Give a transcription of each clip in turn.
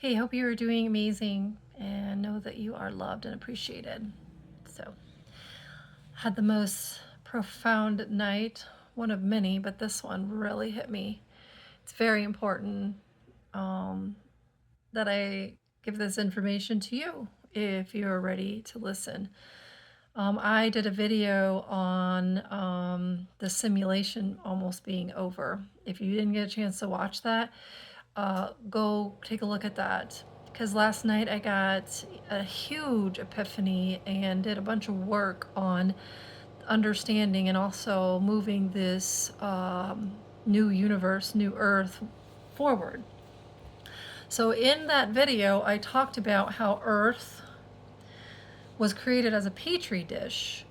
Hey, hope you are doing amazing and know that you are loved and appreciated. So, had the most profound night, one of many, but this one really hit me. It's very important that I give this information to you if you're ready to listen. I did a video on the simulation almost being over. If you didn't get a chance to watch that, go take a look at that. Because last night I got a huge epiphany and did a bunch of work on understanding and also moving this new universe, new earth forward. So in that video, I talked about how Earth was created as a petri dish.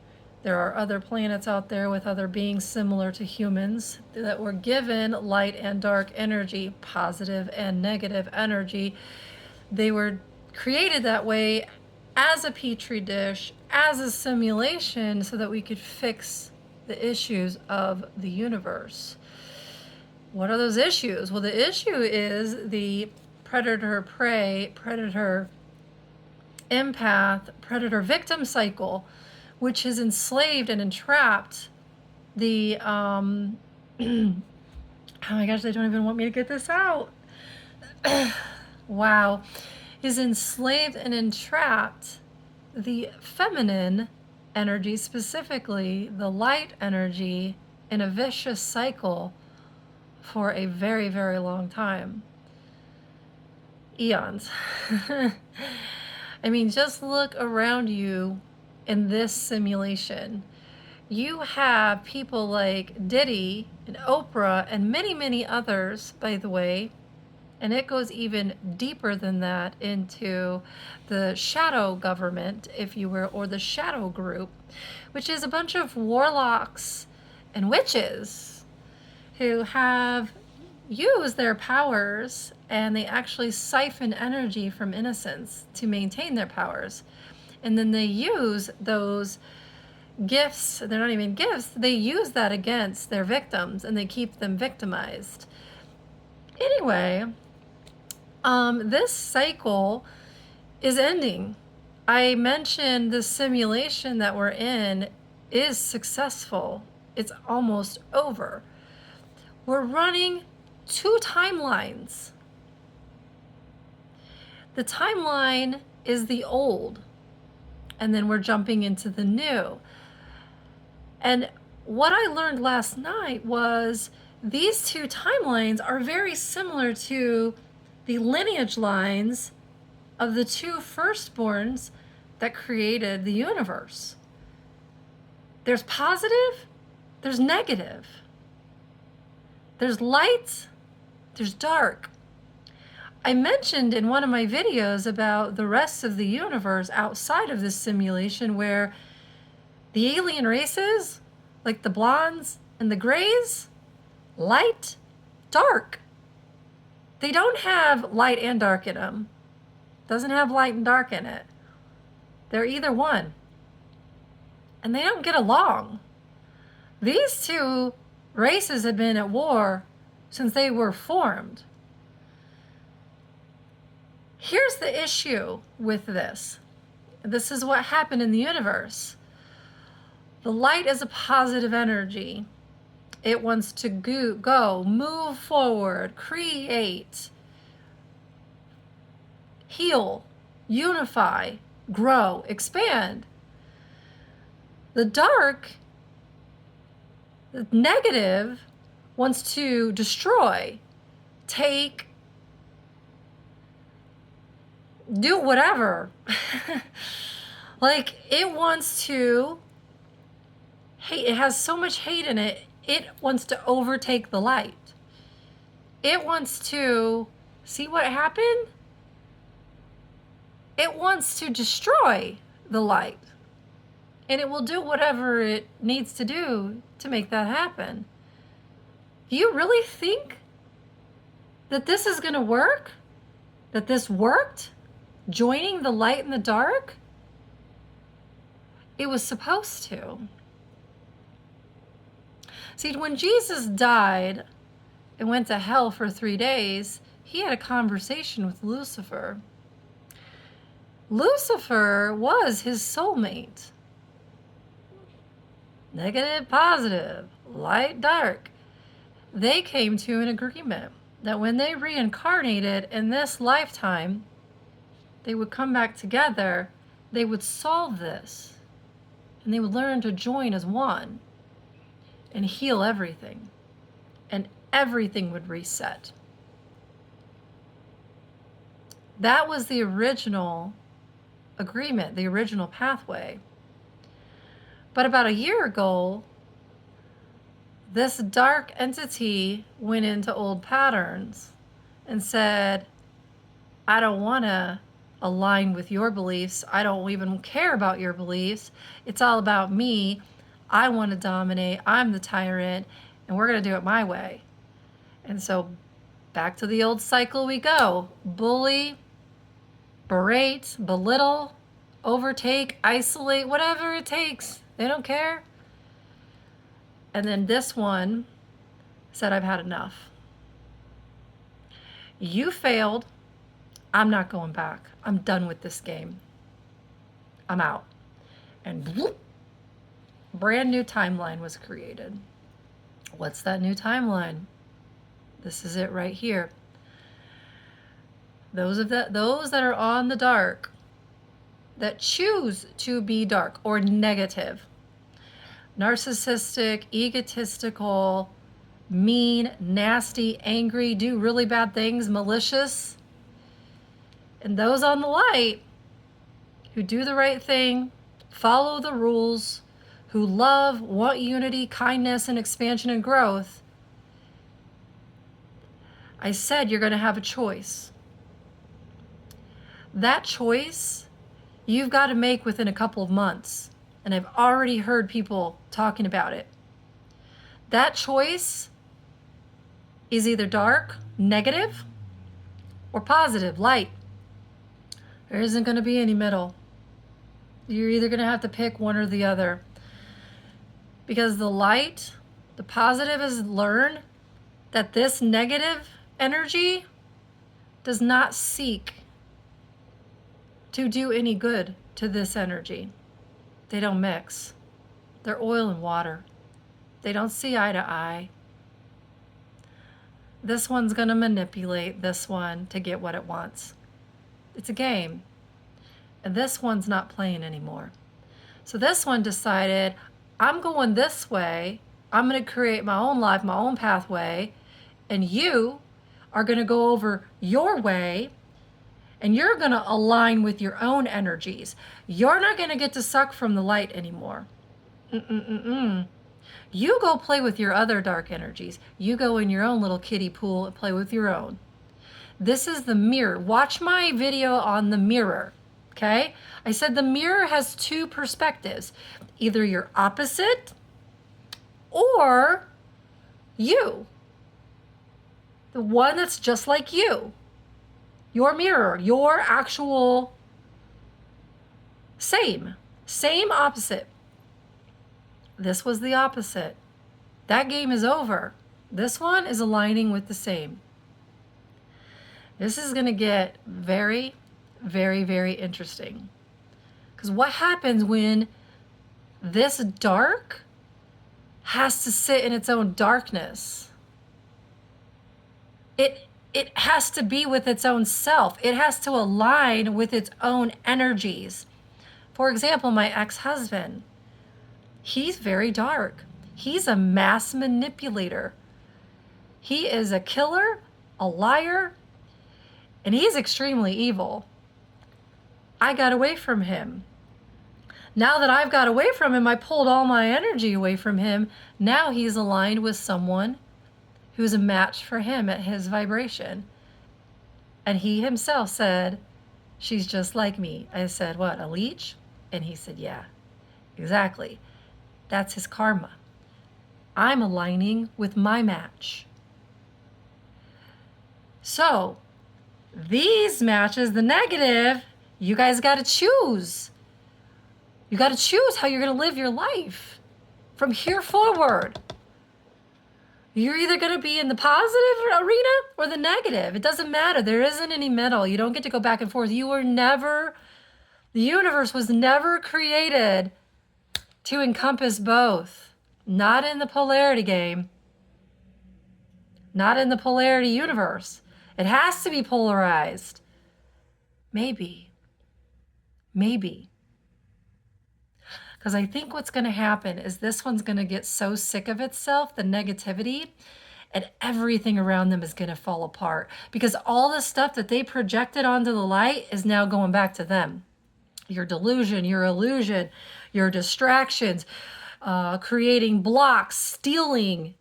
There are other planets out there with other beings similar to humans that were given light and dark energy, positive and negative energy. They were created that way as a petri dish, as a simulation, so that we could fix the issues of the universe. What are those issues? Well, the issue is the predator-prey, predator-empath, predator-victim cycle, which has enslaved and entrapped the, oh my gosh, they don't even want me to get this out. Wow. Is enslaved and entrapped the feminine energy, specifically the light energy, in a vicious cycle for a very, very long time. Eons. I mean, just look around you in this simulation. You have people like Diddy and Oprah and many, many others, by the way, and it goes even deeper than that into the shadow government, if you will, or the shadow group, which is a bunch of warlocks and witches who have used their powers, and they actually siphon energy from innocence to maintain their powers. And then they use those gifts, they're not even gifts, they use that against their victims and they keep them victimized. Anyway, this cycle is ending. I mentioned the simulation that we're in is successful. It's almost over. We're running 2 timelines. The timeline is the old, and then we're jumping into the new. And what I learned last night was these 2 timelines are very similar to the lineage lines of the 2 firstborns that created the universe. There's positive, there's negative. There's light, there's dark. I mentioned in one of my videos about the rest of the universe outside of this simulation, where the alien races, like the blondes and the grays, light, dark. They don't have light and dark in them. Doesn't have light and dark in it. They're either one. And they don't get along. These 2 races have been at war since they were formed. Here's the issue with this. This is what happened in the universe. The light is a positive energy. It wants to go, move forward, create, heal, unify, grow, expand. The dark, the negative, wants to destroy, take, do whatever. Like, it wants to hate. It has so much hate in it. It wants to overtake the light. It wants to see what happened. It wants to destroy the light. And it will do whatever it needs to do to make that happen. Do you really think that this is going to work? That this worked? Joining the light and the dark? It was supposed to. See, when Jesus died and went to hell for 3 days, he had a conversation with Lucifer. Lucifer was his soulmate. Negative, positive, light, dark. They came to an agreement that when they reincarnated in this lifetime, they would come back together, they would solve this, and they would learn to join as one and heal everything, and everything would reset. That was the original agreement, the original pathway. But about a year ago, this dark entity went into old patterns and said, I don't want to align with your beliefs. I don't even care about your beliefs. It's all about me. I want to dominate. I'm the tyrant, and we're going to do it my way. And so back to the old cycle we go. Bully, berate, belittle, overtake, isolate, whatever it takes. They don't care. And then this one said, I've had enough. You failed. I'm not going back. I'm done with this game. I'm out. And bloop, brand new timeline was created. What's that new timeline? This is it right here. Those that are on the dark, that choose to be dark or negative, narcissistic, egotistical, mean, nasty, angry, do really bad things, malicious. And those on the light who do the right thing, follow the rules, who love, want unity, kindness, and expansion and growth. I said you're going to have a choice. That choice you've got to make within a couple of months. And I've already heard people talking about it. That choice is either dark, negative, or positive, light. There isn't going to be any middle. You're either going to have to pick one or the other. Because the light, the positive, has learned that this negative energy does not seek to do any good to this energy. They don't mix. They're oil and water. They don't see eye to eye. This one's going to manipulate this one to get what it wants. It's a game. And this one's not playing anymore. So this one decided, I'm going this way. I'm going to create my own life, my own pathway. And you are going to go over your way. And you're going to align with your own energies. You're not going to get to suck from the light anymore. You go play with your other dark energies. You go in your own little kiddie pool and play with your own. This is the mirror. Watch my video on the mirror, okay? I said the mirror has two perspectives. Either your opposite or you. The one that's just like you. Your mirror, your actual same opposite. This was the opposite. That game is over. This one is aligning with the same. This is going to get very, very, very interesting. Because what happens when this dark has to sit in its own darkness? It has to be with its own self. It has to align with its own energies. For example, my ex-husband, he's very dark. He's a mass manipulator. He is a killer, a liar, and he's extremely evil. I got away from him. Now that I've got away from him, I pulled all my energy away from him. Now he's aligned with someone who's a match for him at his vibration. And he himself said, she's just like me. I said, what, a leech? And he said, yeah, exactly. That's his karma. I'm aligning with my match. So these matches, the negative, you guys got to choose. You got to choose how you're going to live your life from here forward. You're either going to be in the positive arena or the negative. It doesn't matter. There isn't any middle. You don't get to go back and forth. The universe was never created to encompass both. Not in the polarity game. Not in the polarity universe. It has to be polarized. Maybe. Because I think what's going to happen is this one's going to get so sick of itself, the negativity, and everything around them is going to fall apart. Because all the stuff that they projected onto the light is now going back to them. Your delusion, your illusion, your distractions, creating blocks, stealing,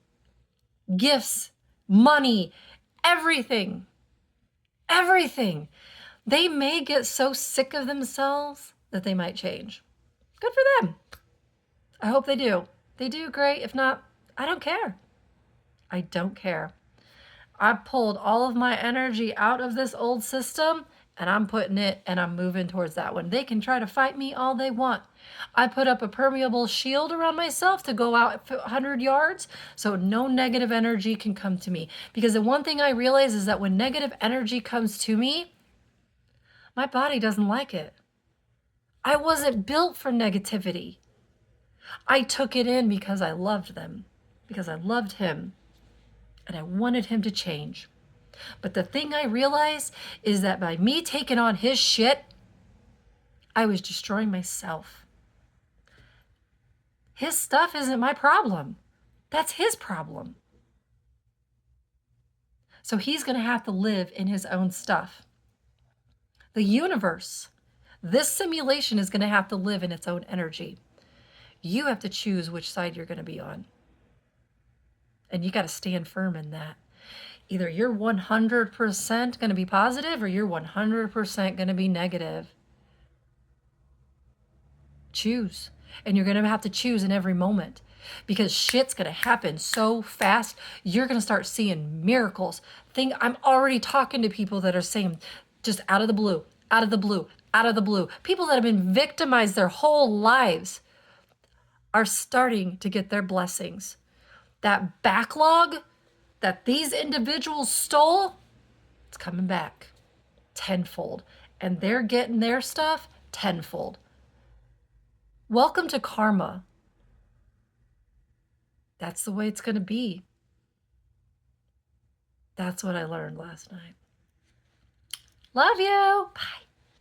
gifts, money, everything. They may get so sick of themselves that they might change. Good for them. I hope they do. They do, great. If not, I don't care. I don't care. I pulled all of my energy out of this old system and I'm putting it and I'm moving towards that one. They can try to fight me all they want. I put up a permeable shield around myself to go out 100 yards so no negative energy can come to me. Because the one thing I realize is that when negative energy comes to me, my body doesn't like it. I wasn't built for negativity. I took it in because I loved them, because I loved him, and I wanted him to change. But the thing I realized is that by me taking on his shit, I was destroying myself. His stuff isn't my problem. That's his problem. So he's going to have to live in his own stuff. The universe, this simulation is going to have to live in its own energy. You have to choose which side you're going to be on. And you got to stand firm in that. Either you're 100% going to be positive or you're 100% going to be negative. Choose. And you're going to have to choose in every moment because shit's going to happen so fast. You're going to start seeing miracles. I'm already talking to people that are saying just out of the blue, out of the blue, out of the blue. People that have been victimized their whole lives are starting to get their blessings. That backlog that these individuals stole, it's coming back tenfold. And they're getting their stuff tenfold. Welcome to karma. That's the way it's going to be. That's what I learned last night. Love you. Bye.